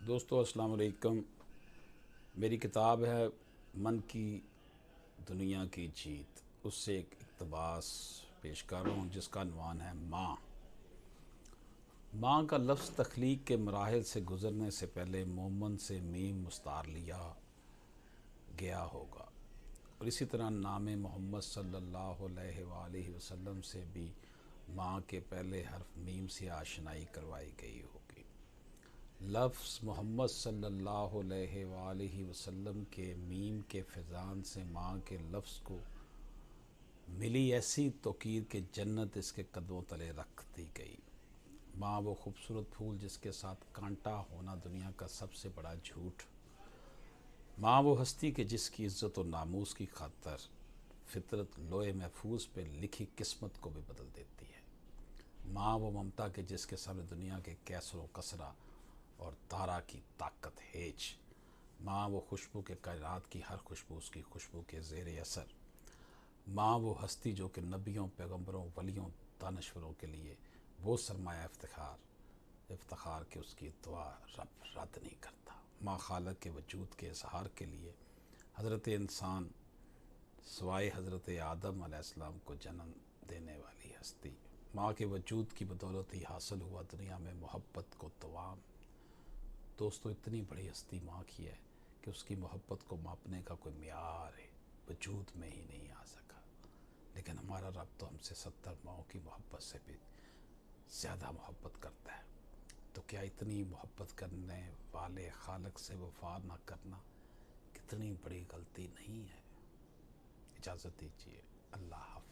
دوستو السلام علیکم۔ میری کتاب ہے من کی دنیا کی جیت، اس سے ایک اقتباس پیش کر رہا ہوں جس کا عنوان ہے ماں۔ ماں کا لفظ تخلیق کے مراحل سے گزرنے سے پہلے مومن سے میم مستعار لیا گیا ہوگا، اور اسی طرح نام محمد صلی اللہ علیہ وآلہ وسلم سے بھی ماں کے پہلے حرف میم سے آشنائی کروائی گئی ہوگی۔ لفظ محمد صلی اللہ علیہ وآلہ وسلم کے میم کے فیضان سے ماں کے لفظ کو ملی ایسی توقیر کہ جنت اس کے قدموں تلے رکھ دی گئی۔ ماں وہ خوبصورت پھول جس کے ساتھ کانٹا ہونا دنیا کا سب سے بڑا جھوٹ۔ ماں وہ ہستی کہ جس کی عزت و ناموس کی خاطر فطرت لوح محفوظ پہ لکھی قسمت کو بھی بدل دیتی ہے۔ ماں وہ ممتا کہ جس کے سامنے دنیا کے کیسر و کسرہ اور تارا کی طاقت ہیج۔ ماں وہ خوشبو کے کائنات کی ہر خوشبو اس کی خوشبو کے زیر اثر۔ ماں وہ ہستی جو کہ نبیوں، پیغمبروں، ولیوں، دانشوروں کے لیے وہ سرمایہ افتخار کہ اس کی دعا رب رد نہیں کرتا۔ ماں خالق کے وجود کے اظہار کے لیے حضرت انسان سوائے حضرت آدم علیہ السلام کو جنم دینے والی ہستی۔ ماں کے وجود کی بدولت ہی حاصل ہوا دنیا میں محبت کو دوام۔ دوستو اتنی بڑی ہستی ماں کی ہے کہ اس کی محبت کو ماپنے کا کوئی معیار ہے وجود میں ہی نہیں آ سکا، لیکن ہمارا رب تو ہم سے 70 ماؤں کی محبت سے بھی زیادہ محبت کرتا ہے۔ تو کیا اتنی محبت کرنے والے خالق سے وفا نہ کرنا کتنی بڑی غلطی نہیں ہے؟ اجازت دیجیے، اللہ حافظ۔